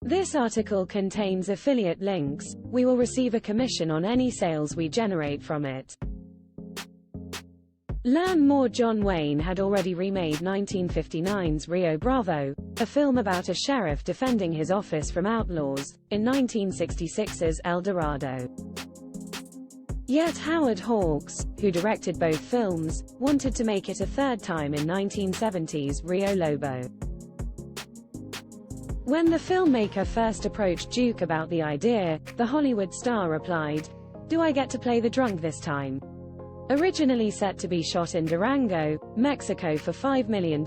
This article contains affiliate links. We will receive a commission on any sales we generate from it. Learn more. John Wayne had already remade 1959's Rio Bravo, a film about a sheriff defending his office from outlaws, in 1966's El Dorado. Yet Howard Hawks, who directed both films, wanted to make it a third time in 1970's Rio Lobo. When the filmmaker first approached Duke about the idea, the Hollywood star replied, "Do I get to play the drunk this time?" Originally set to be shot in Durango, Mexico for $5 million,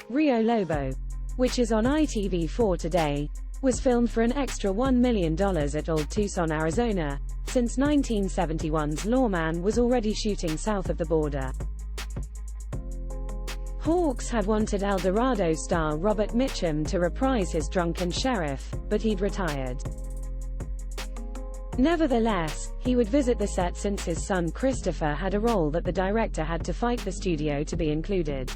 Rio Lobo, which is on ITV4 today, was filmed for an extra $1 million at Old Tucson, Arizona, since 1971's Lawman was already shooting south of the border. Hawks had wanted El Dorado star Robert Mitchum to reprise his drunken sheriff, but he'd retired. Nevertheless, he would visit the set since his son Christopher had a role that the director had to fight the studio to be included.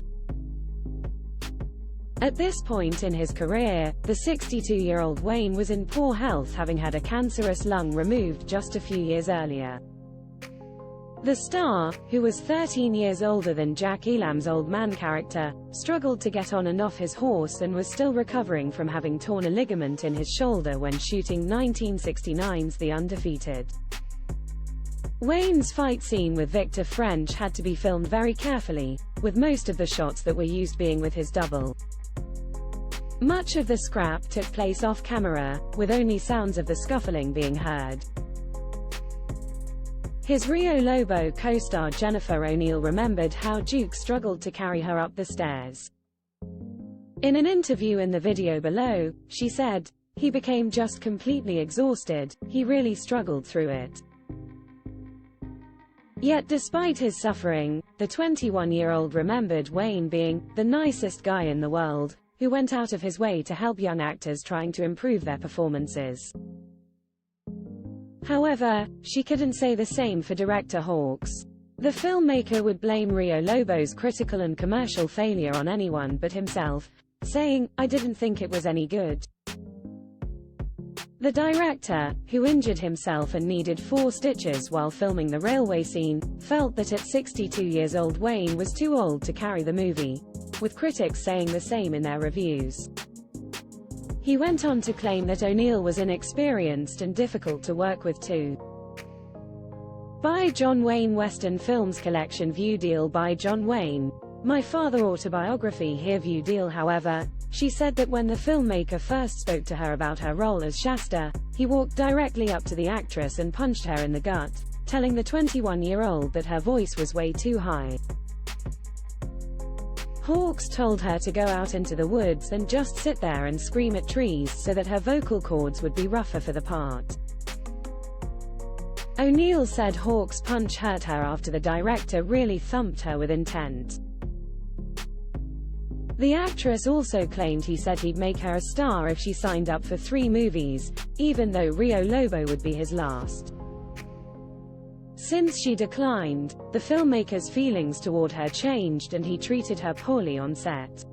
At this point in his career, the 62-year-old Wayne was in poor health, having had a cancerous lung removed just a few years earlier. The star, who was 13 years older than Jack Elam's old man character, struggled to get on and off his horse and was still recovering from having torn a ligament in his shoulder when shooting 1969's The Undefeated. Wayne's fight scene with Victor French had to be filmed very carefully, with most of the shots that were used being with his double. Much of the scrap took place off-camera, with only sounds of the scuffling being heard. His Rio Lobo co-star Jennifer O'Neill remembered how Duke struggled to carry her up the stairs. In an interview in the video below, she said, "He became just completely exhausted, he really struggled through it." Yet despite his suffering, the 21-year-old remembered Wayne being the nicest guy in the world, who went out of his way to help young actors trying to improve their performances. However, she couldn't say the same for director Hawks. The filmmaker would blame Rio Lobo's critical and commercial failure on anyone but himself, saying, "I didn't think it was any good." The director, who injured himself and needed 4 stitches while filming the railway scene, felt that at 62 years old Wayne was too old to carry the movie, with critics saying the same in their reviews. He went on to claim that O'Neill was inexperienced and difficult to work with too. By John Wayne Western Films Collection View Deal by John Wayne. My Father autobiography here View Deal. However, she said that when the filmmaker first spoke to her about her role as Shasta, he walked directly up to the actress and punched her in the gut, telling the 21-year-old that her voice was way too high. Hawks told her to go out into the woods and just sit there and scream at trees so that her vocal cords would be rougher for the part. O'Neill said Hawks' punch hurt her after the director really thumped her with intent. The actress also claimed he said he'd make her a star if she signed up for 3 movies, even though Rio Lobo would be his last. Since she declined, the filmmaker's feelings toward her changed and he treated her poorly on set.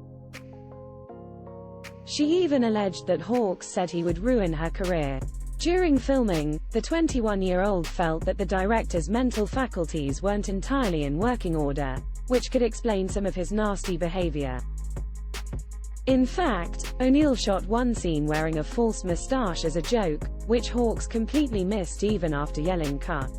She even alleged that Hawks said he would ruin her career. During filming, the 21-year-old felt that the director's mental faculties weren't entirely in working order, which could explain some of his nasty behavior. In fact, O'Neill shot one scene wearing a false mustache as a joke, which Hawks completely missed even after yelling "cut."